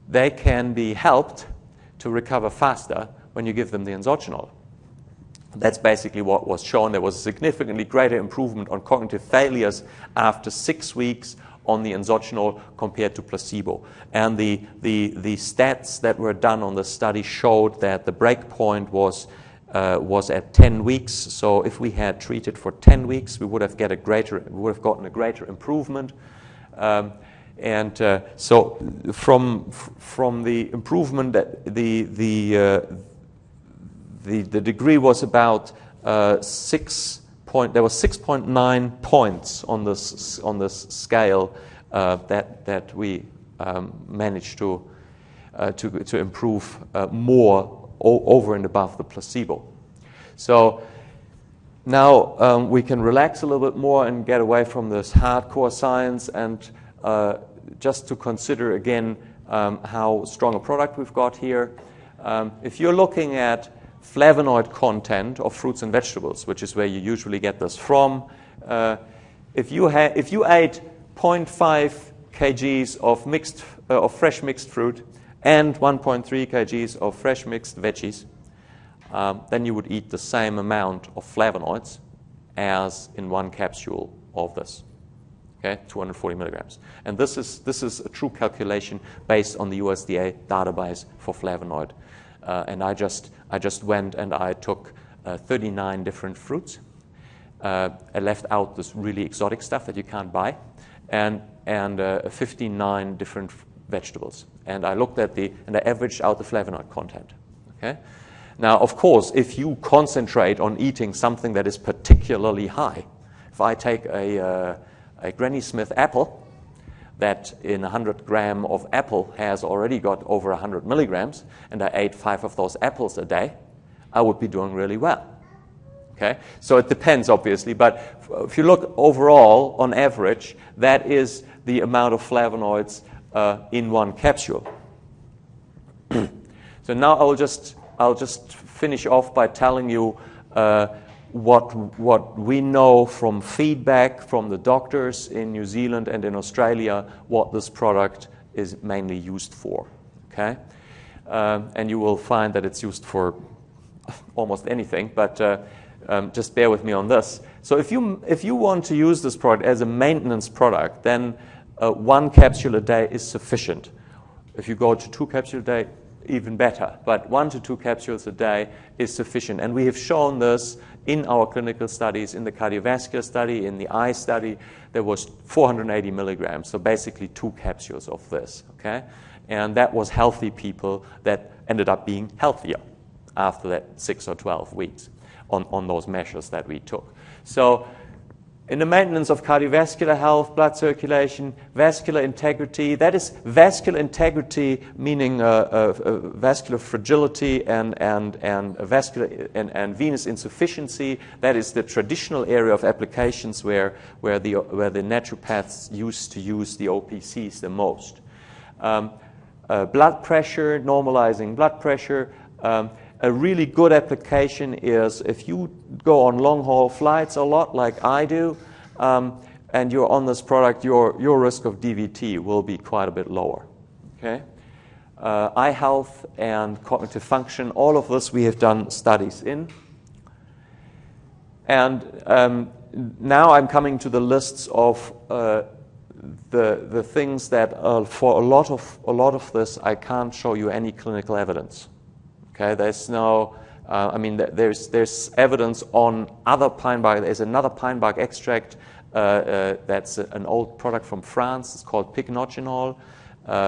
they can be helped to recover faster when you give them the enzogenol. That's basically what was shown. There was a significantly greater improvement on cognitive failures after 6 weeks on the enzogenol compared to placebo. And the stats that were done on the study showed that the break point was at 10 weeks. So if we had treated for 10 weeks, we would have gotten a greater improvement. So from the improvement, the degree was about 6.9 points on this scale that we managed to improve more over and above the placebo. So now we can relax a little bit more and get away from this hardcore science and just to consider again how strong a product we've got here. If you're looking at flavonoid content of fruits and vegetables, which is where you usually get this from, if you ate 0.5 kgs of fresh mixed fruit and 1.3 kgs of fresh mixed veggies, then you would eat the same amount of flavonoids as in 1 capsule of this. Okay, 240 milligrams. And this is a true calculation based on the USDA database for flavonoid. And I just went and I took 39 different fruits. I left out this really exotic stuff that you can't buy, and 59 different vegetables. And I looked at and I averaged out the flavonoid content. Okay. Now, of course, if you concentrate on eating something that is particularly high, if I take a Granny Smith apple that in 100 gram of apple has already got over 100 milligrams, and I ate 5 of those apples a day, I would be doing really well. Okay? So it depends, obviously, but if you look overall, on average, that is the amount of flavonoids in 1 capsule. So now I'll just finish off by telling you what we know from feedback from the doctors in New Zealand and in Australia, what this product is mainly used for. Okay, and you will find that it's used for almost anything, but just bear with me on this. So if you want to use this product as a maintenance product, then 1 capsule a day is sufficient. If you go to 2 capsules a day, even better. But 1 to 2 capsules a day is sufficient. And we have shown this in our clinical studies, in the cardiovascular study, in the eye study. There was 480 milligrams, so basically 2 capsules of this. Okay, and that was healthy people that ended up being healthier after that 6 or 12 weeks on those measures that we took. So In the maintenance of cardiovascular health, blood circulation, vascular integrity, that is vascular integrity meaning vascular fragility and vascular and venous insufficiency. That is the traditional area of applications where the naturopaths used to use the OPCs the most. Blood pressure, normalizing blood pressure. A really good application is if you go on long-haul flights a lot, like I do, and you're on this product, your risk of DVT will be quite a bit lower. Okay? Eye health and cognitive function, all of this we have done studies in. And now I'm coming to the lists of the things that for a lot of this I can't show you any clinical evidence. Okay, there's no, there's evidence on other pine bark. There's another pine bark extract that's an old product from France. It's called pycnogenol,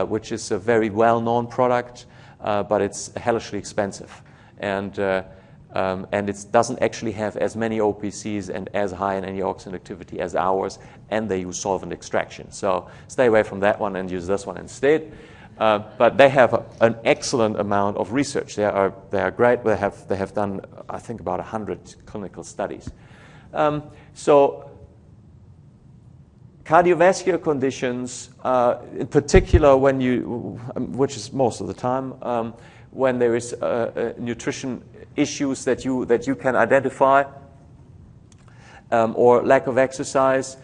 which is a very well-known product, but it's hellishly expensive. And it doesn't actually have as many OPCs and as high an antioxidant activity as ours, and they use solvent extraction. So stay away from that one and use this one instead. But they have an excellent amount of research. They are great. They have done, I think, about 100 clinical studies. So cardiovascular conditions, in particular, which is most of the time, when there is nutrition issues that you can identify, or lack of exercise.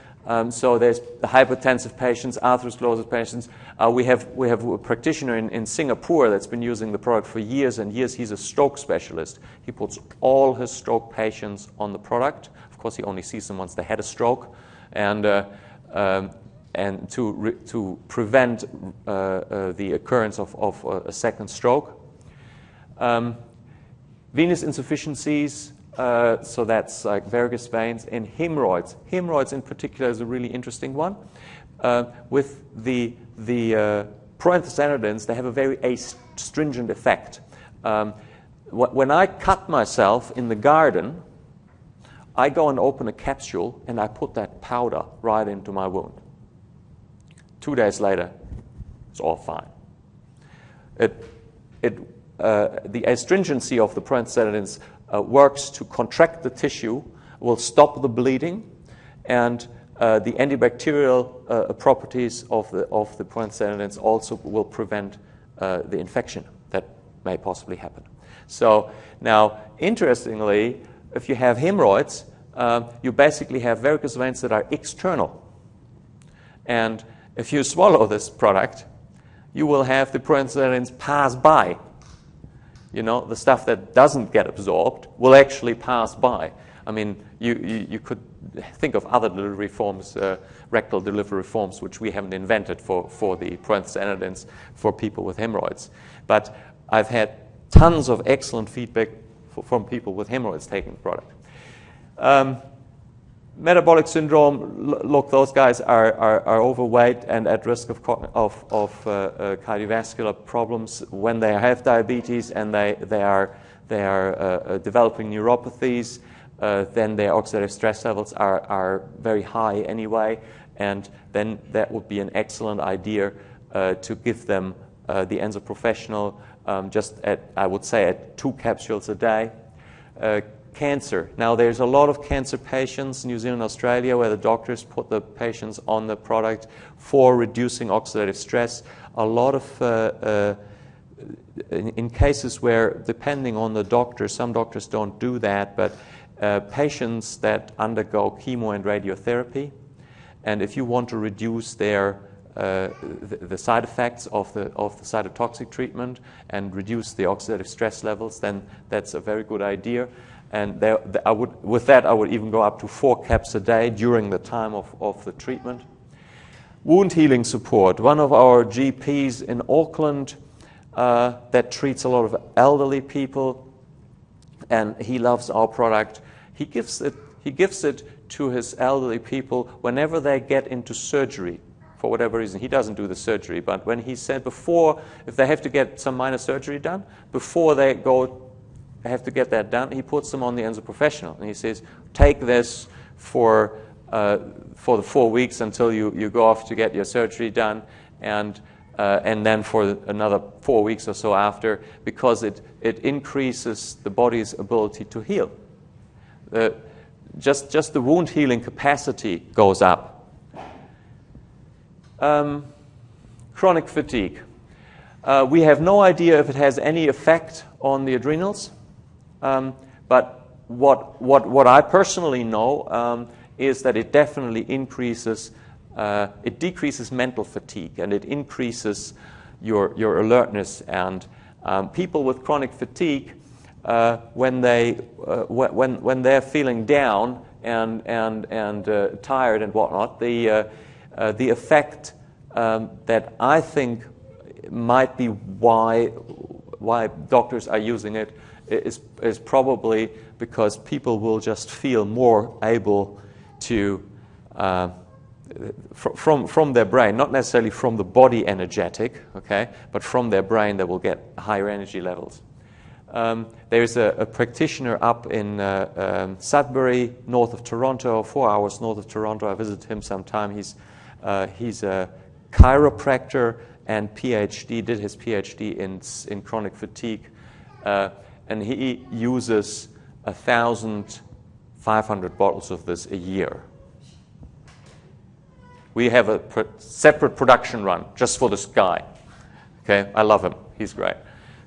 So there's the hypertensive patients, atherosclerosis patients. We have a practitioner in Singapore that's been using the product for years and years. He's a stroke specialist. He puts all his stroke patients on the product. Of course, he only sees them once they had a stroke, and to prevent the occurrence of a second stroke. Venous insufficiencies. So that's like varicose veins and hemorrhoids. Hemorrhoids in particular is a really interesting one. With the proanthocyanidins, they have a very astringent effect. When I cut myself in the garden, I go and open a capsule and I put that powder right into my wound. 2 days later, it's all fine. The astringency of the proanthocyanidins works to contract the tissue, will stop the bleeding, and the antibacterial properties of the proanthocyanidins also will prevent the infection that may possibly happen. So now, interestingly, if you have hemorrhoids, you basically have varicose veins that are external. And if you swallow this product, you will have the proanthocyanidins pass by. You know, the stuff that doesn't get absorbed will actually pass by. I mean, you could think of other delivery forms, rectal delivery forms, which we haven't invented for the proanthocyanidins for people with hemorrhoids. But I've had tons of excellent feedback from people with hemorrhoids taking the product. Metabolic syndrome, look, those guys are overweight and at risk of cardiovascular problems when they have diabetes, and they are developing neuropathies. Then their oxidative stress levels are very high anyway, and then that would be an excellent idea to give them the Enzo Professional I would say at 2 capsules a day. Cancer. Now, there's a lot of cancer patients in New Zealand, Australia, where the doctors put the patients on the product for reducing oxidative stress. A lot of, in cases where, depending on the doctor, some doctors don't do that, but patients that undergo chemo and radiotherapy, and if you want to reduce their the side effects of the cytotoxic treatment and reduce the oxidative stress levels, then that's a very good idea. And I would even go up to 4 caps a day during the time of the treatment. Wound healing support. One of our GPs in Auckland that treats a lot of elderly people, and he loves our product. He gives it to his elderly people whenever they get into surgery. For whatever reason, he doesn't do the surgery, but when he said before, if they have to get some minor surgery done, before they have to get that done, he puts them on the Enzo Professional, and he says, take this for for the 4 weeks until you go off to get your surgery done, and then for another 4 weeks or so after, because it increases the body's ability to heal. Just the wound healing capacity goes up. Chronic fatigue. We have no idea if it has any effect on the adrenals, but what I personally know is that it definitely it decreases mental fatigue, and it increases your alertness. And people with chronic fatigue, when they're feeling down and tired and whatnot, the effect that I think might be why doctors are using it is probably because people will just feel more able to from their brain, not necessarily from the body energetic, okay, but from their brain they will get higher energy levels. There's a practitioner up in Sudbury, north of Toronto, 4 hours north of Toronto. I visited him sometime. He's a chiropractor and did his PhD in chronic fatigue, and he uses 1,500 bottles of this a year. We have a separate production run just for this guy. Okay, I love him. He's great.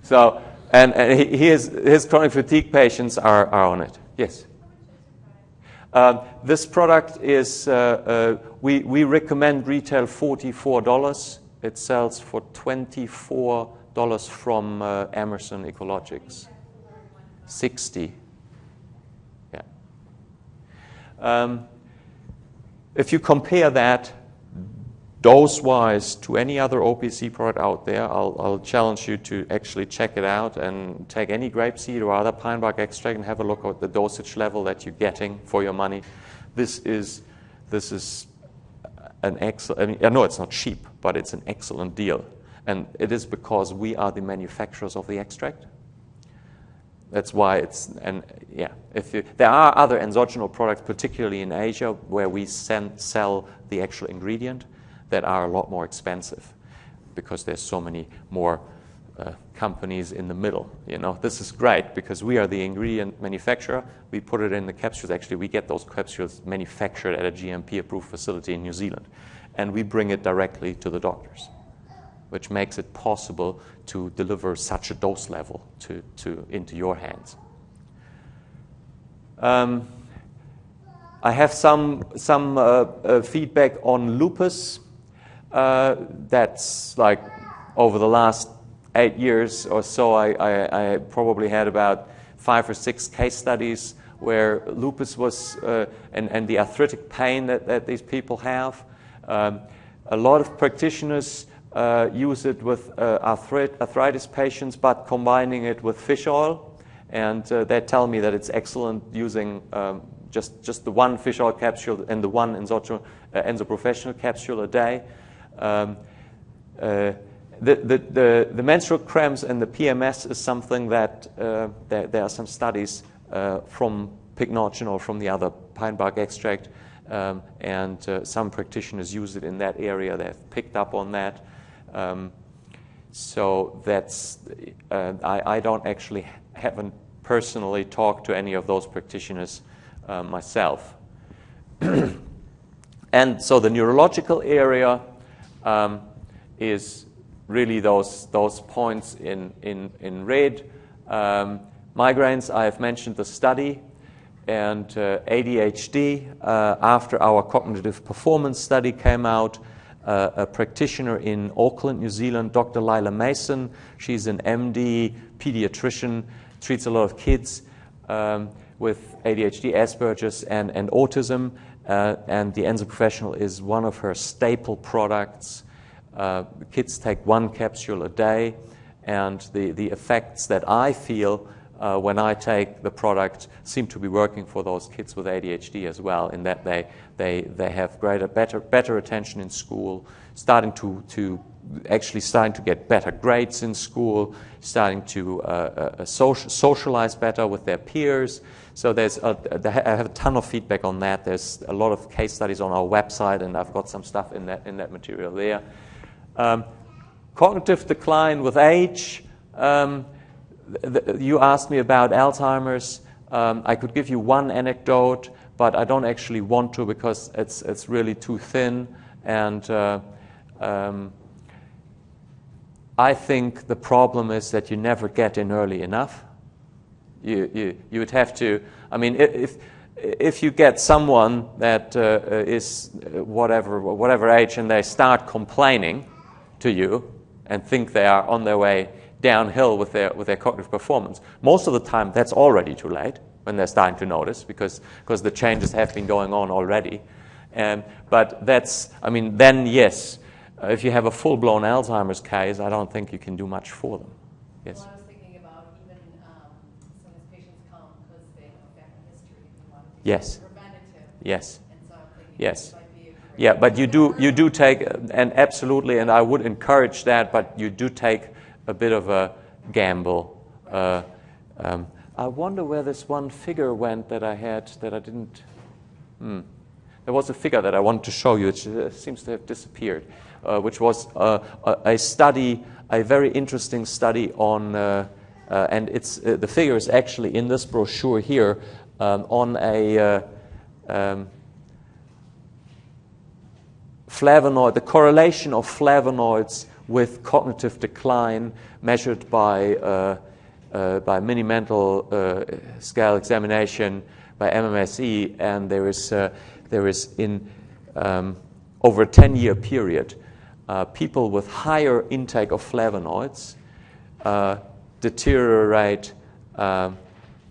So, and his chronic fatigue patients are on it. Yes. This product is we recommend retail $44. It sells for $24 from Emerson Ecologics. 60. Yeah. If you compare that dose-wise to any other OPC product out there, I'll challenge you to actually check it out and take any grapeseed or other pine bark extract and have a look at the dosage level that you're getting for your money. This is an excellent. I mean, I know it's not cheap, but it's an excellent deal, and it is because we are the manufacturers of the extract. That's why there are other endogenous products, particularly in Asia, where we sell the actual ingredient, that are a lot more expensive because there's so many more companies in the middle. You know, this is great because we are the ingredient manufacturer. We put it in the capsules. Actually, we get those capsules manufactured at a GMP-approved facility in New Zealand, and we bring it directly to the doctors, which makes it possible to deliver such a dose level into your hands. I have some feedback on lupus. That's like over the last 8 years or so, I probably had about 5 or 6 case studies where lupus was, and the arthritic pain that these people have. A lot of practitioners use it with arthritis patients, but combining it with fish oil, and they tell me that it's excellent using just the one fish oil capsule and the one Enzo Professional capsule a day. The menstrual cramps and the PMS is something that there are some studies from pycnogen or from the other pine bark extract, and some practitioners use it in that area. They've picked up on that. So that's I haven't personally talked to any of those practitioners myself. And so the neurological area is really those points in red. Migraines, I have mentioned the study, and ADHD. After our cognitive performance study came out, a practitioner in Auckland, New Zealand, Dr. Lila Mason. She's an MD pediatrician, treats a lot of kids with ADHD, Asperger's, and autism. And the Enzo Professional is one of her staple products. Kids take 1 capsule a day, and the effects that I feel when I take the product seem to be working for those kids with ADHD as well, in that they have better attention in school, starting to get better grades in school, starting to socialize better with their peers, So I have a ton of feedback on that. There's a lot of case studies on our website, and I've got some stuff in that material there. Cognitive decline with age. You asked me about Alzheimer's. I could give you one anecdote, but I don't actually want to because it's really too thin. And I think the problem is that you never get in early enough. You would have to. I mean, if you get someone that is whatever age and they start complaining to you and think they are on their way downhill with their cognitive performance, most of the time that's already too late when they're starting to notice because the changes have been going on already. But then yes, if you have a full-blown Alzheimer's case, I don't think you can do much for them. Yes. Well, I was thinking about even some of these patients come because they have a family history and want to be Yes. preventative. Yes. And so I'm thinking Yes. this might be a great Yeah, but you do take, and absolutely, and I would encourage that, but you do take a bit of a gamble. I wonder where this one figure went that I had that I didn't. There was a figure that I wanted to show you. It seems to have disappeared, which was a study, a very interesting study on, and it's the figure is actually in this brochure here on a flavonoid, the correlation of flavonoids with cognitive decline measured by mini-mental scale examination by MMSE, and there is in over a 10-year period, people with higher intake of flavonoids deteriorate by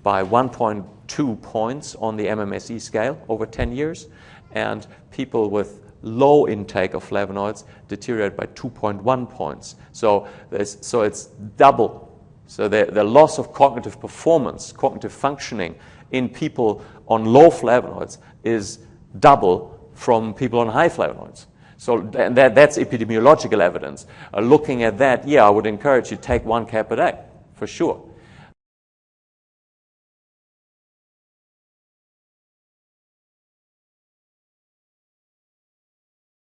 1.2 points on the MMSE scale over 10 years, and people with low intake of flavonoids deteriorate by 2.1 points. So it's double. So the loss of cognitive performance, cognitive functioning in people on low flavonoids is double from people on high flavonoids. So that's epidemiological evidence. Looking at that, I would encourage you to take 1 cap a day, for sure.